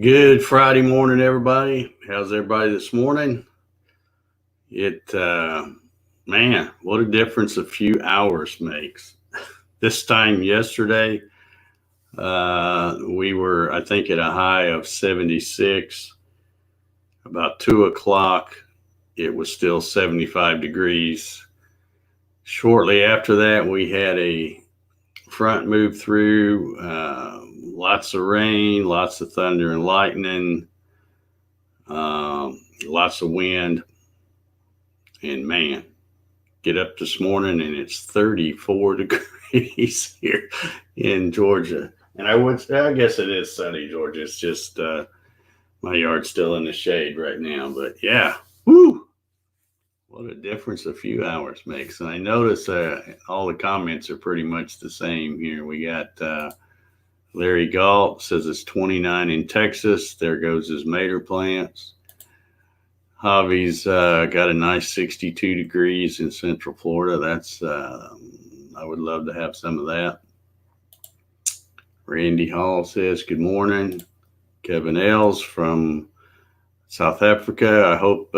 Good Friday morning, everybody. How's everybody this morning? Man, what a difference a few hours makes. This time yesterday, we were, I think, at a high of 76. About 2 o'clock, it was still 75 degrees. Shortly after that, we had a front move through, lots of rain, lots of thunder and lightning, lots of wind. And man, get up this morning and it's 34 degrees here in Georgia. And I guess it is sunny, Georgia. It's just my yard's still in the shade right now. But yeah, whoo, what a difference a few hours makes. And I notice all the comments are pretty much the same here. We got Larry Galt says it's 29 in Texas. There goes his Mater plants. Javi's got a nice 62 degrees in Central Florida. I would love to have some of that. Randy Hall says, good morning. Kevin Els from South Africa. I hope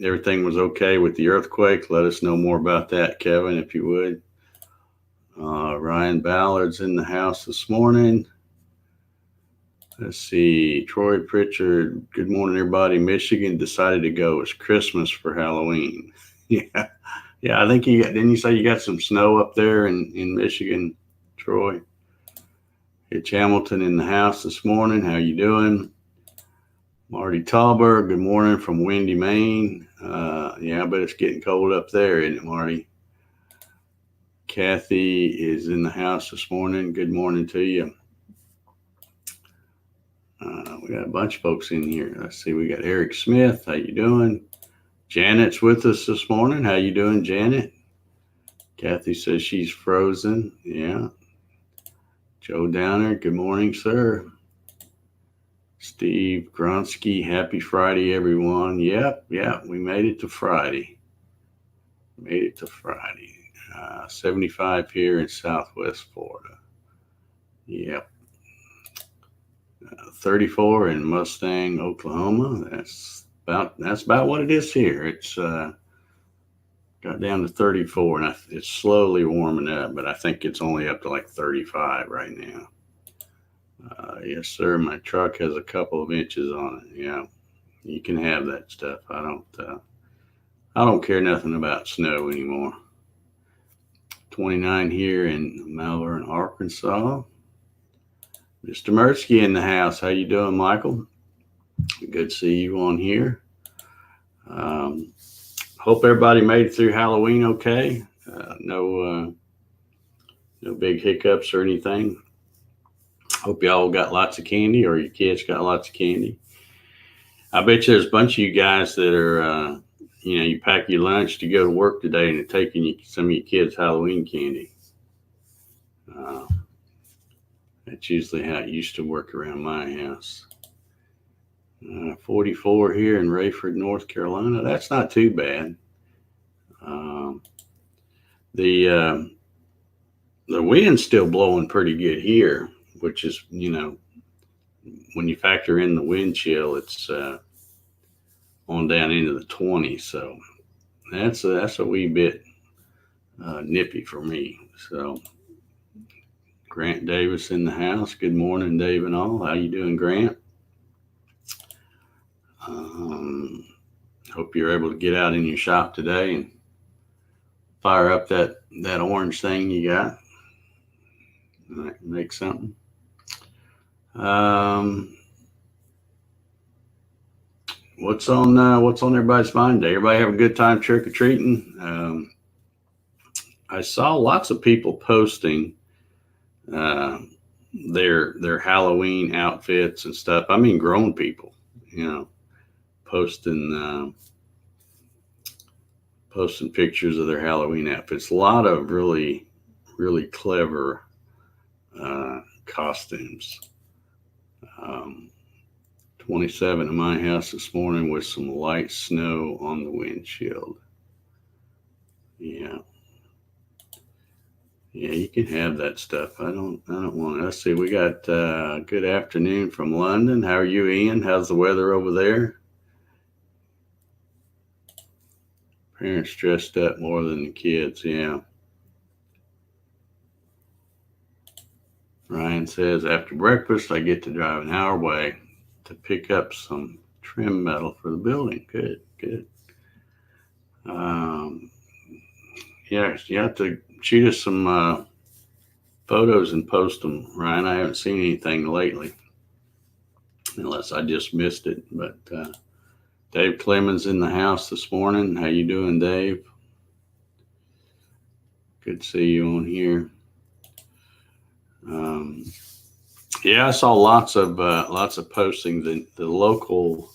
everything was okay with the earthquake. Let us know more about that, Kevin, if you would. Ryan Ballard's in the house this morning. Let's see. Troy Pritchard. Good morning, everybody. Michigan decided to go. It's Christmas for Halloween. Yeah. I think didn't you say you got some snow up there in Michigan, Troy? Hitch Hamilton in the house this morning. How you doing? Marty Talberg. Good morning from windy Maine. I bet it's getting cold up there, isn't it, Marty? Kathy is in the house this morning. Good morning to you. We got a bunch of folks in here. Let's see. We got Eric Smith. How you doing? Janet's with us this morning. How you doing, Janet? Kathy says she's frozen. Yeah. Joe Downer. Good morning, sir. Steve Gronsky. Happy Friday, everyone. Yep. We made it to Friday. 75 here in Southwest Florida. Yep. 34 in Mustang, Oklahoma. That's about what it is here. It's got down to 34, and it's slowly warming up, but I think it's only up to like 35 right now. Yes, sir. My truck has a couple of inches on it. Yeah, you can have that stuff. I don't care nothing about snow anymore. 29 here in Malvern, Arkansas. Mr. Mertsky in the house. How you doing, Michael? Good to see you on here. Hope everybody made it through Halloween okay. No big hiccups or anything. Hope y'all got lots of candy, or your kids got lots of candy. I bet you there's a bunch of you guys that are, you pack your lunch to go to work today and they're taking you some of your kids' Halloween candy. That's usually how it used to work around my house. 44 here in Rayford, North Carolina. That's not too bad. The wind's still blowing pretty good here, which is, when you factor in the wind chill, it's on down into the 20s. So that's a wee bit nippy for me. So Grant Davis in the house. Good morning, Dave and all. How you doing, Grant? Hope you're able to get out in your shop today and fire up that orange thing you got. Make something. What's on everybody's mind today? Everybody have a good time trick or treating? I saw lots of people posting their Halloween outfits and stuff. I mean, grown people, posting pictures of their Halloween outfits. A lot of really, really clever costumes. 27 in my house this morning with some light snow on the windshield. Yeah, Yeah, you can have that stuff. I don't want it. Let's see. We got good afternoon from London. How are you, Ian? How's the weather over there? Parents dressed up more than the kids. Yeah. Ryan says after breakfast, I get to drive an hour away to pick up some trim metal for the building. Good, good. Um, yeah, you have to shoot us some photos and post them, Ryan. I haven't seen anything lately, unless I just missed it. But Dave Clemens in the house this morning. How you doing, Dave? Good to see you on here. Um, yeah, I saw lots of postings. The local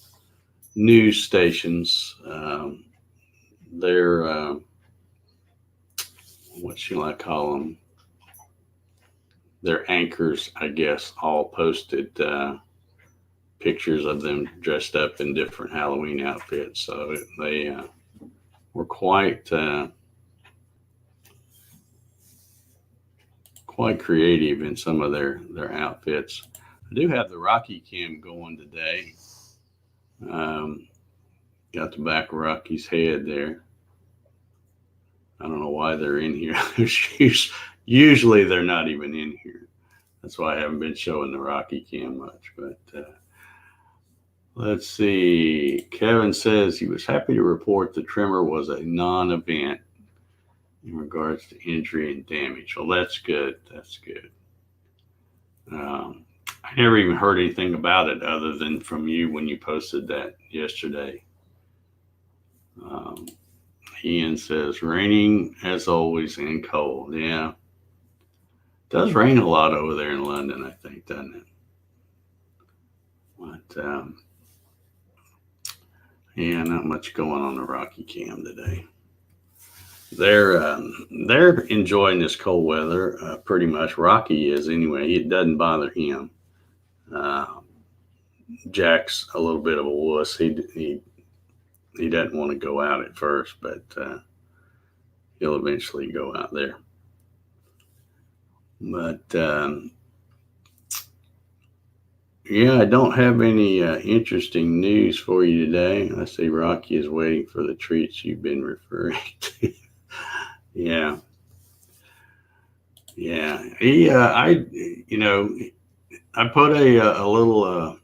news stations, they're what should I call them? Their anchors, I guess, all posted pictures of them dressed up in different Halloween outfits. So they were quite creative in some of their outfits. I do have the Rocky Cam going today. Got the back of Rocky's head there. I don't know why they're in here. Usually they're not even in here. That's why I haven't been showing the Rocky Cam much. But let's see. Kevin says he was happy to report the trimmer was a non-event in regards to injury and damage. Well, that's good. That's good. I never even heard anything about it other than from you when you posted that yesterday. Ian says, raining as always and cold. Yeah. It does rain a lot over there in London, I think, doesn't it? But yeah, not much going on the Rocky Cam today. They're enjoying this cold weather pretty much. Rocky is anyway. It doesn't bother him. Jack's a little bit of a wuss. He doesn't want to go out at first, but he'll eventually go out there. But yeah, I don't have any interesting news for you today. I see Rocky is waiting for the treats you've been referring to. Yeah. He, I put a little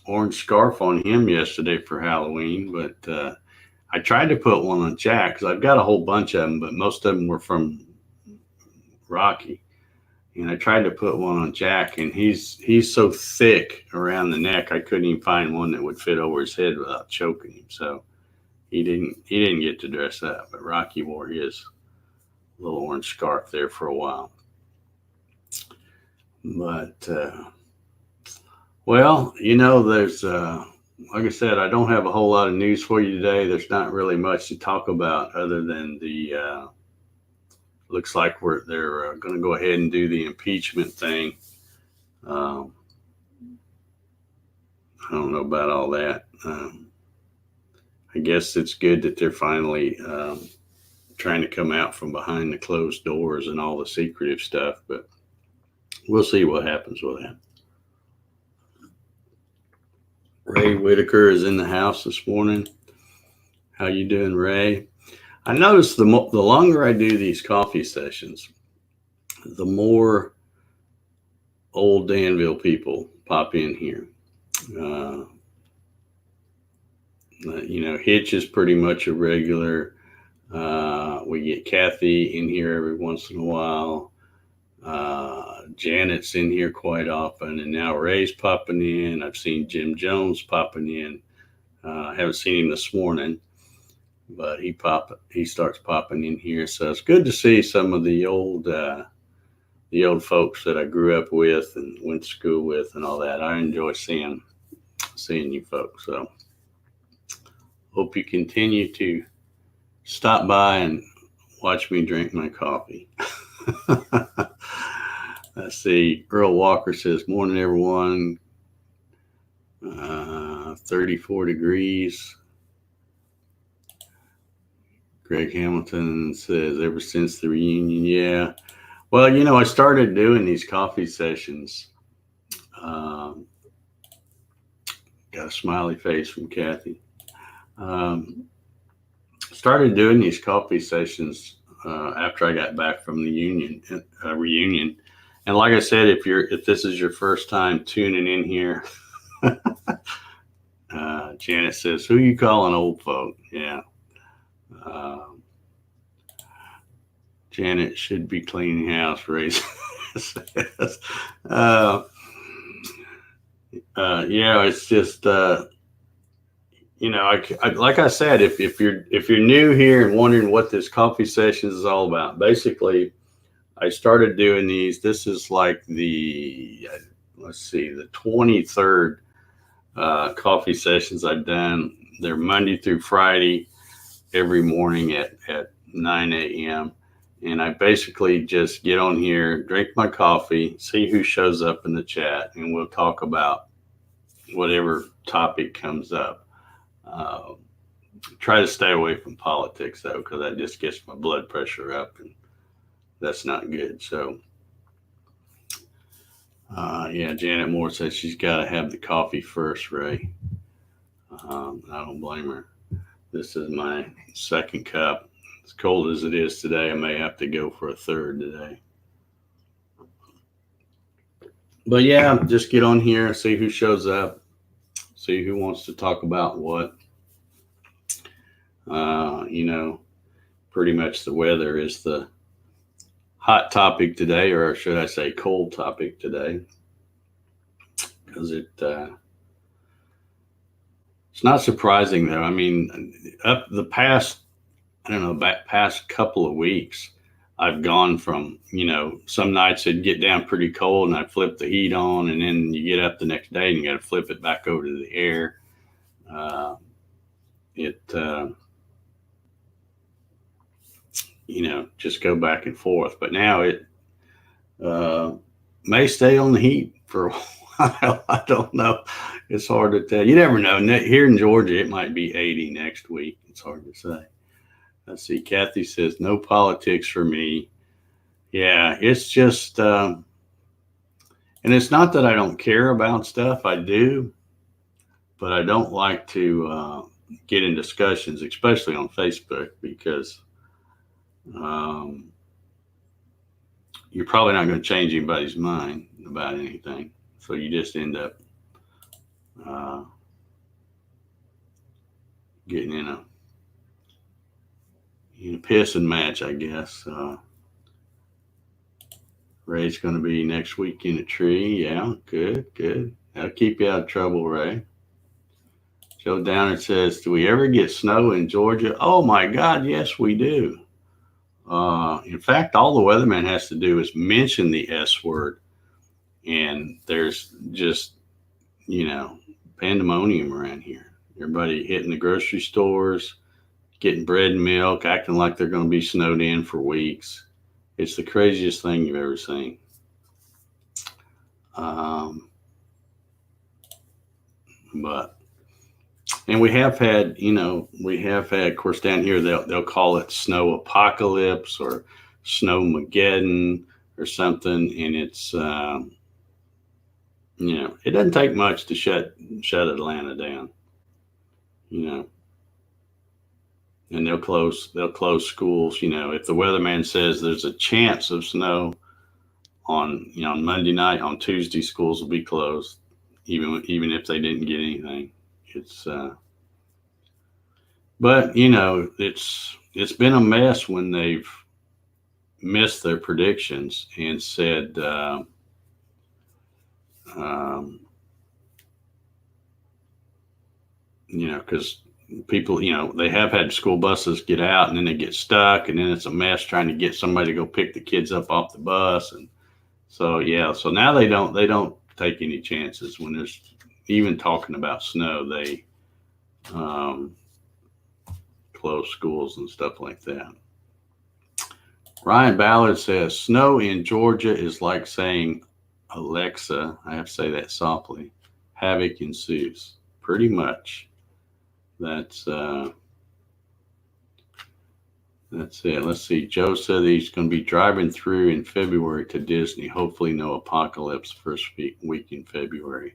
orange scarf on him yesterday for Halloween, but I tried to put one on Jack because I've got a whole bunch of them, but most of them were from Rocky. And I tried to put one on Jack, and he's so thick around the neck, I couldn't even find one that would fit over his head without choking him. So he didn't get to dress up, but Rocky wore his little orange scarf there for a while. But well, there's like I said, I don't have a whole lot of news for you today. There's not really much to talk about other than the looks like they're going to go ahead and do the impeachment thing. I don't know about all that. I guess it's good that they're finally trying to come out from behind the closed doors and all the secretive stuff, but we'll see what happens with that. Ray Whitaker is in the house this morning. How you doing, Ray? I notice the longer I do these coffee sessions, the more old Danville people pop in here. Hitch is pretty much a regular. We get Kathy in here every once in a while. Janet's in here quite often, and now Ray's popping in. I've seen Jim Jones popping in. I haven't seen him this morning, but he starts popping in here. So it's good to see some of the old folks that I grew up with and went to school with and all that. I enjoy seeing you folks. So hope you continue to stop by and watch me drink my coffee. I see Earl Walker says, morning, everyone. 34 degrees. Greg Hamilton says, ever since the reunion, yeah. Well, I started doing these coffee sessions. Um, got a smiley face from Kathy. Um, Started doing these coffee sessions after I got back from the reunion. And like I said, if this is your first time tuning in here, Janet says, "Who you calling old folk?" Yeah, um, Janet should be cleaning house. Ray says, uh, "Yeah, it's just." Like I said, if you're new here and wondering what this coffee session is all about, basically, I started doing these. This is like the 23rd coffee sessions I've done. They're Monday through Friday, every morning at 9 a.m. And I basically just get on here, drink my coffee, see who shows up in the chat, and we'll talk about whatever topic comes up. Uh, Try to stay away from politics though, because that just gets my blood pressure up, and that's not good. So, yeah, Janet Moore says she's got to have the coffee first, Ray. I don't blame her. This is my second cup. As cold as it is today, I may have to go for a third today. But yeah, just get on here, see who shows up, see who wants to talk about what. Pretty much the weather is the hot topic today, or should I say cold topic today, because it's not surprising though. I mean, up the past, I don't know, past couple of weeks, I've gone from, some nights it'd get down pretty cold and I'd flip the heat on, and then you get up the next day and you got to flip it back over to the air. It just go back and forth. But now it may stay on the heat for a while. I don't know. It's hard to tell. You never know. Here in Georgia, it might be 80 next week. It's hard to say. Let's see. Kathy says, no politics for me. Yeah, it's just, and it's not that I don't care about stuff. I do, but I don't like to get in discussions, especially on Facebook, because you're probably not going to change anybody's mind about anything. So you just end up getting in a pissing match, I guess. Ray's going to be next week in a tree. Yeah, good. That'll keep you out of trouble, Ray. Joe Downer says, do we ever get snow in Georgia? Oh, my God, yes, we do. In fact, all the weatherman has to do is mention the S word, and there's just, pandemonium around here. Everybody hitting the grocery stores, getting bread and milk, acting like they're going to be snowed in for weeks. It's the craziest thing you've ever seen. And we have had, of course, down here, they'll call it snow apocalypse or snowmageddon or something. And it's, it doesn't take much to shut Atlanta down, and they'll close schools. If the weatherman says there's a chance of snow on Monday night, on Tuesday, schools will be closed, even if they didn't get anything. It's, but it's been a mess when they've missed their predictions and said, because people, they have had school buses get out and then they get stuck, and then it's a mess trying to get somebody to go pick the kids up off the bus. And so, so now they don't take any chances when there's even talking about snow. They close schools and stuff like that. Ryan Ballard says, snow in Georgia is like saying, Alexa, I have to say that softly, havoc ensues. Pretty much. That's That's it. Let's see. Joe said he's going to be driving through in February to Disney. Hopefully, no apocalypse first week in February.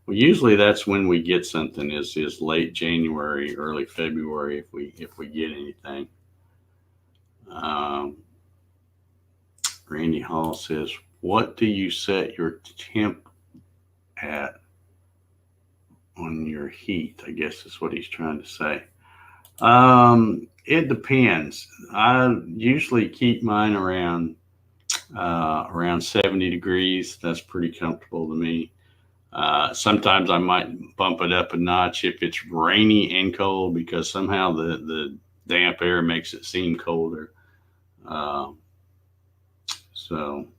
Well, usually that's when we get something. Is late January, early February if we get anything. Um, Randy Hall says, "What do you set your temp at on your heat?" I guess is what he's trying to say. It depends. I usually keep mine around 70 degrees. That's pretty comfortable to me. Sometimes I might bump it up a notch if it's rainy and cold because somehow the damp air makes it seem colder. Uh, so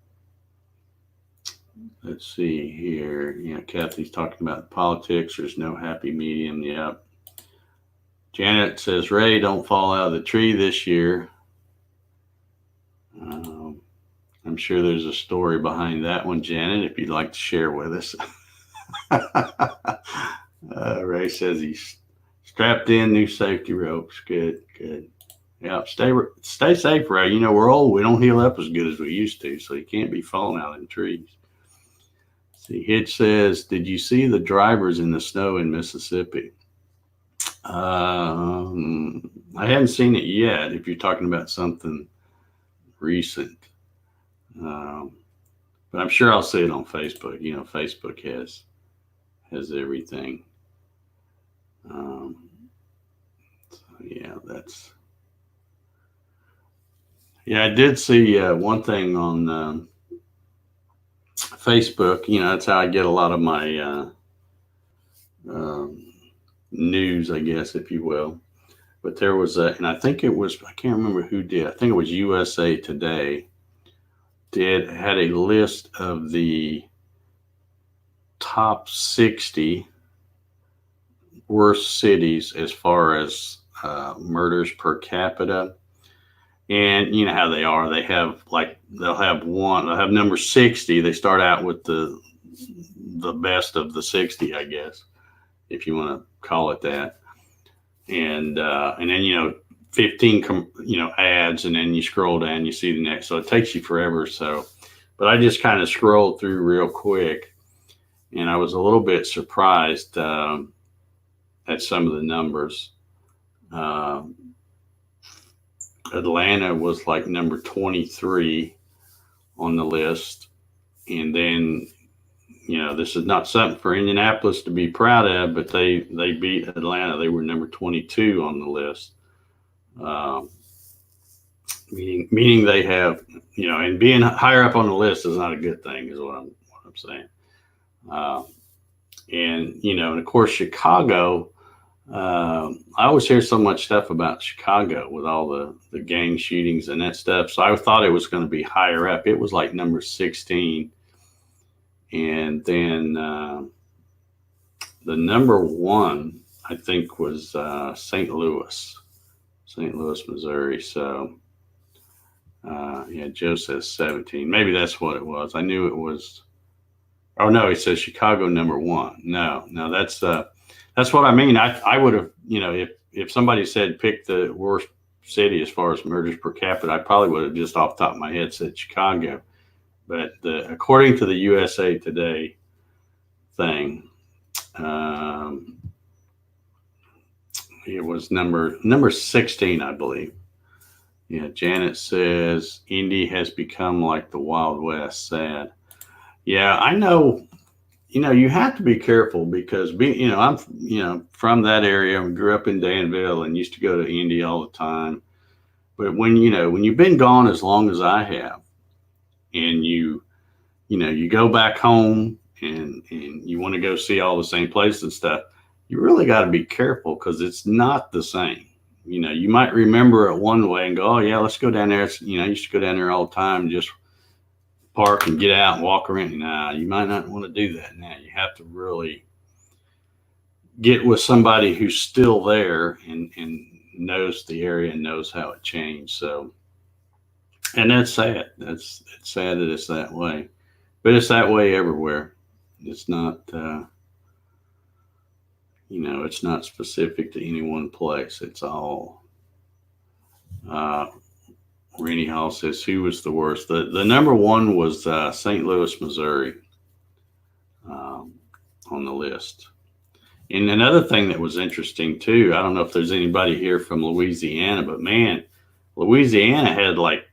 let's see here. Kathy's talking about politics. There's no happy medium. Yep. Janet says, Ray, don't fall out of the tree this year. I'm sure there's a story behind that one, Janet, if you'd like to share with us. Ray says he's strapped in, new safety ropes. Good, good. Yeah, stay safe, Ray. We're old. We don't heal up as good as we used to, so you can't be falling out in trees. See, Hitch says, did you see the drivers in the snow in Mississippi? I haven't seen it yet. If you're talking about something recent, but I'm sure I'll see it on Facebook. Facebook has everything. So yeah, I did see one thing on Facebook. That's how I get a lot of my news, I guess, if you will. But there was and I think it was, I can't remember who did. I think it was USA Today had a list of the top 60 worst cities as far as murders per capita. And you know how they are. They'll have number 60. They start out with the best of the 60, I guess, if you want to call it that. And then 15 ads, and then you scroll down, you see the next. So it takes you forever. So, but I just kind of scrolled through real quick, and I was a little bit surprised at some of the numbers. Atlanta was like number 23 on the list, and then this is not something for Indianapolis to be proud of, but they beat Atlanta. They were number 22 on the list. Meaning they have, and being higher up on the list is not a good thing, is what I'm saying. And of course Chicago. I always hear so much stuff about Chicago with all the gang shootings and that stuff. So I thought it was going to be higher up. It was like number 16. And then the number one, I think, was St. Louis, Missouri. So, Joe says 17. Maybe that's what it was. I knew it was. Oh, no, he says Chicago number one. No, that's what I mean. I would have, if somebody said pick the worst city as far as murders per capita, I probably would have just off the top of my head said Chicago. But according to the USA Today thing, it was number 16, I believe. Yeah, Janet says Indy has become like the Wild West. Sad. Yeah, I know. You have to be careful because I'm from that area. I grew up in Danville and used to go to Indy all the time. But when you've been gone as long as I have, and you go back home and you want to go see all the same places and stuff, you really got to be careful because it's not the same. You might remember it one way and go, oh yeah, let's go down there. I used to go down there all the time and just park and get out and walk around. Nah, you might not want to do that now. You have to really get with somebody who's still there and knows the area and knows how it changed. So, and that's sad. It's sad that it's that way, but it's that way everywhere. It's not, it's not specific to any one place. It's all Rennie Hall says, who was the worst? The number one was St. Louis, Missouri, um, on the list. And another thing that was interesting too, I don't know if there's anybody here from Louisiana, but man, Louisiana had like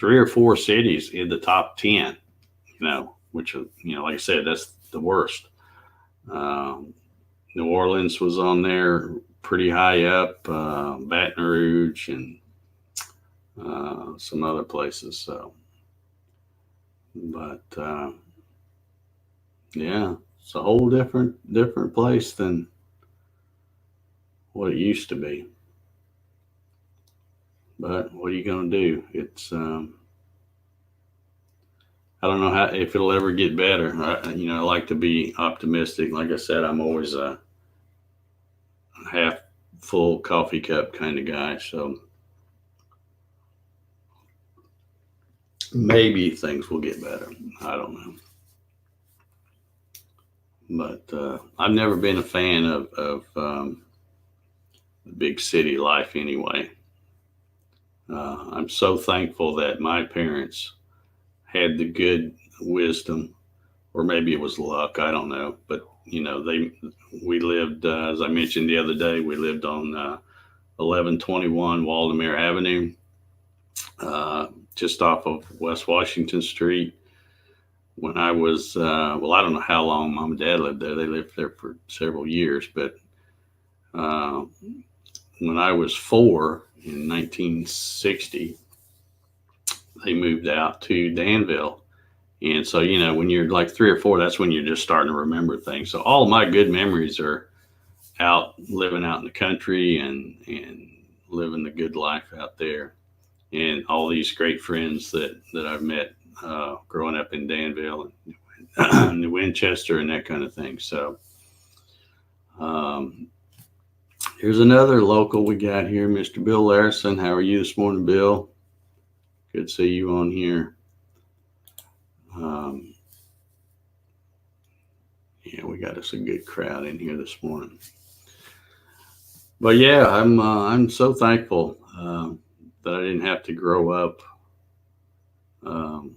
3 or 4 cities in the top 10, which, like I said, that's the worst. Um, New Orleans was on there pretty high up, Baton Rouge, and some other places. So, but yeah, it's a whole different place than what it used to be. But what are you going to do? It's I don't know how if it'll ever get better. I like to be optimistic. Like I said, I'm always a half full coffee cup kind of guy. So maybe things will get better. I don't know. But I've never been a fan of big city life anyway. I'm so thankful that my parents had the good wisdom, or maybe it was luck. I don't know. But we lived, as I mentioned the other day, we lived on 1121 Waldemere Avenue, just off of West Washington Street. When I was, well, I don't know how long Mom and Dad lived there. They lived there for several years, but when I was 4 in 1960, they moved out to Danville. And so, when you're like 3 or 4, that's when you're just starting to remember things. So all of my good memories are living out in the country and living the good life out there. And all these great friends that I've met growing up in Danville and New Winchester and that kind of thing. So here's another local we got here, Mr. Bill Larson. How are you this morning, Bill? Good to see you on here. Yeah, we got us a good crowd in here this morning. But yeah, I'm so thankful that I didn't have to grow up in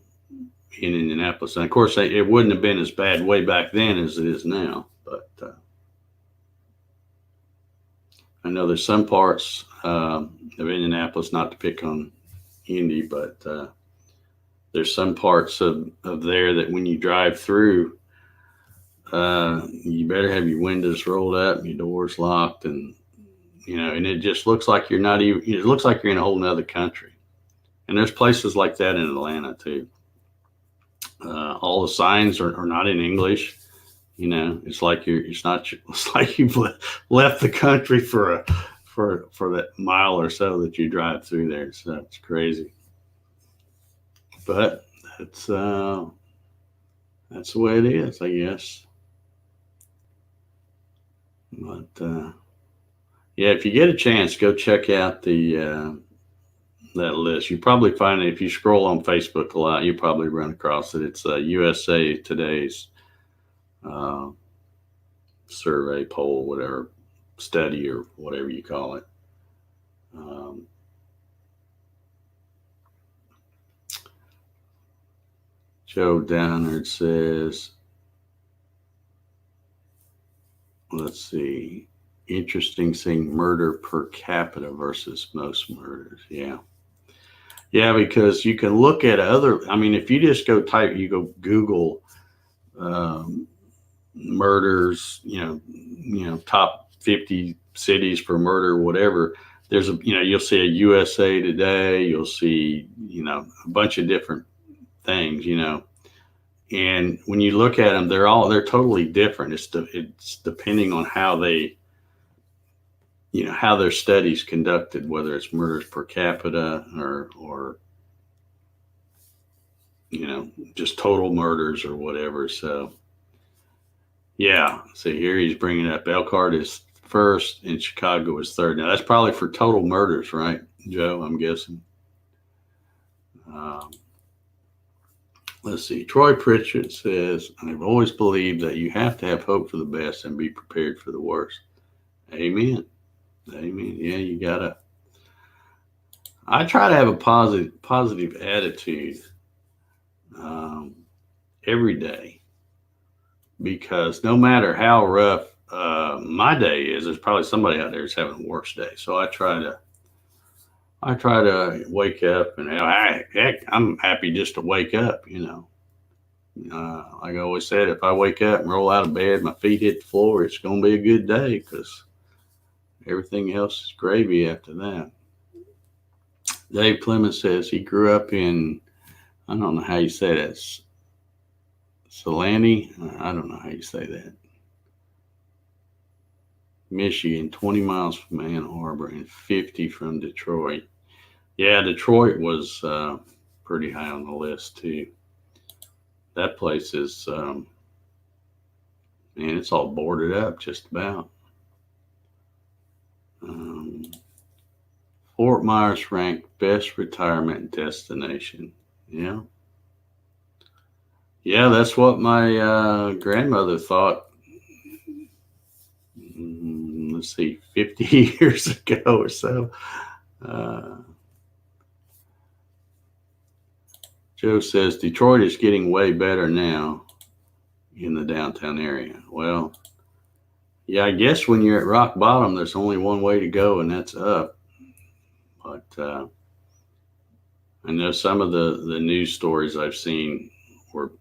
Indianapolis. And of course, it wouldn't have been as bad way back then as it is now. But I know there's some parts of Indianapolis, not to pick on Indy, but there's some parts of there that when you drive through, you better have your windows rolled up, your doors locked, and and it just looks like you're not even. It looks like you're in a whole nother country. And there's places like that in Atlanta too. All the signs are not in English. It's like it's not. It's like you've left the country for that mile or so that you drive through there. So it's crazy. But that's the way it is, I guess. But yeah, if you get a chance, go check out that list. You probably find it if you scroll on Facebook a lot. You probably run across it. It's USA Today's survey, poll, whatever, study, or whatever you call it. Joe Downard says, let's see, interesting seeing murder per capita versus most murders. Yeah, because you can look at if you just go Google murders, top 50 cities for murder, whatever. You'll see a USA Today, you'll see, a bunch of different things, and when you look at them, they're totally different. It's depending on how they, how their studies conducted, whether it's murders per capita or just total murders or whatever. So yeah, so here he's bringing up Elkhart is first and Chicago is third. Now that's probably for total murders, right, Joe? I'm guessing. Let's see. Troy Pritchett says, I've always believed that you have to have hope for the best and be prepared for the worst. Amen. Yeah, you gotta. I try to have a positive attitude every day, because no matter how rough my day is, there's probably somebody out there that's having a worse day. So I try to wake up and heck, I'm happy just to wake up. Like I always said, if I wake up and roll out of bed, my feet hit the floor, it's going to be a good day, because everything else is gravy after that. Dave Clemens says he grew up in, I don't know how you say that, Solani. I don't know how you say that. Michigan, 20 miles from Ann Arbor and 50 from Detroit. Yeah, Detroit was pretty high on the list too. That place is, man, it's all boarded up just about. Fort Myers ranked best retirement destination. Yeah. Yeah, that's what my grandmother thought. Let's see, 50 years ago or so. Joe says Detroit is getting way better now in the downtown area. Well, yeah, I guess when you're at rock bottom, there's only one way to go, and that's up. But I know some of the news stories I've seen were,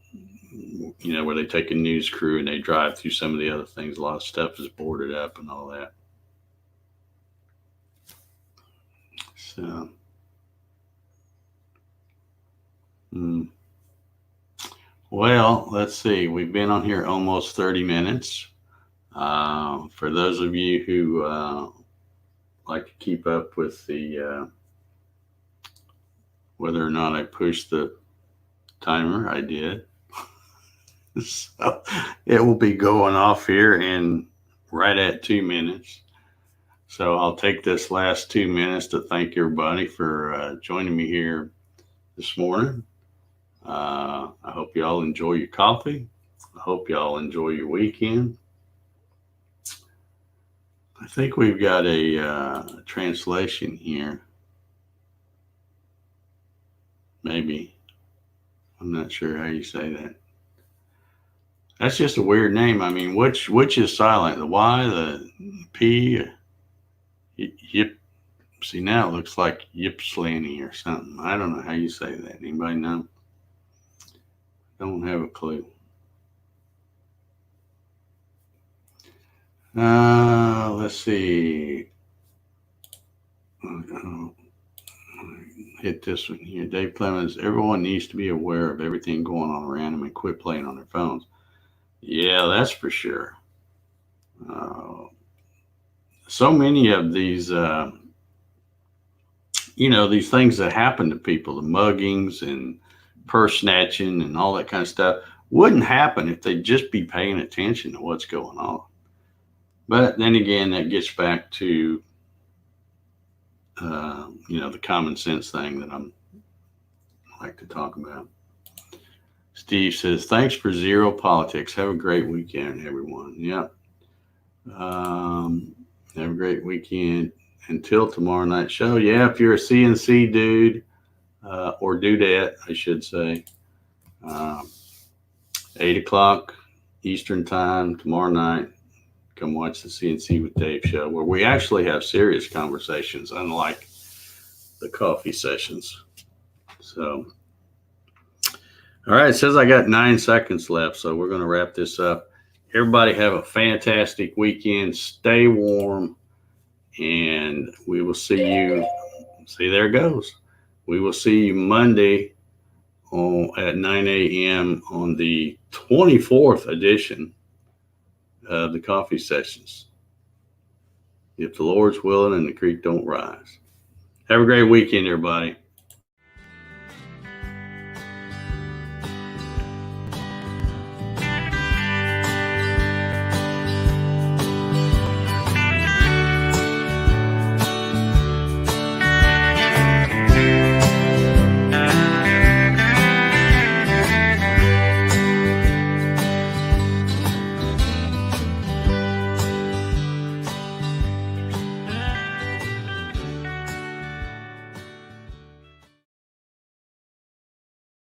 where they take a news crew and they drive through some of the other things. A lot of stuff is boarded up and all that. So, well, let's see. We've been on here almost 30 minutes. For those of you who like to keep up with the whether or not I pushed the timer, I did. So it will be going off here in right at 2 minutes. So I'll take this last 2 minutes to thank everybody for joining me here this morning. I hope y'all enjoy your coffee. I hope y'all enjoy your weekend. I think we've got a translation here. Maybe. I'm not sure how you say that. That's just a weird name. I mean, which is silent? The Y, the P? Yip. See, now it looks like Ypsilanti or something. I don't know how you say that. Anybody know? Don't have a clue. Let's see. Hit this one here. Dave Clemens, everyone needs to be aware of everything going on around them and quit playing on their phones. Yeah, that's for sure. So many of these, these things that happen to people, the muggings and purse snatching and all that kind of stuff, wouldn't happen if they'd just be paying attention to what's going on. But then again, that gets back to, the common sense thing that I like to talk about. Steve says, thanks for Zero Politics. Have a great weekend, everyone. Yeah. Have a great weekend until tomorrow night show. Yeah, if you're a CNC dude, or dudette, I should say, 8 o'clock Eastern time tomorrow night, come watch the CNC with Dave show, where we actually have serious conversations, unlike the coffee sessions. So, all right, it says I got 9 seconds left, so we're going to wrap this up. Everybody have a fantastic weekend. Stay warm, and we will see you. See, there it goes. We will see you Monday at 9 a.m. on the 24th edition of the coffee sessions. If the Lord's willing and the creek don't rise. Have a great weekend, everybody.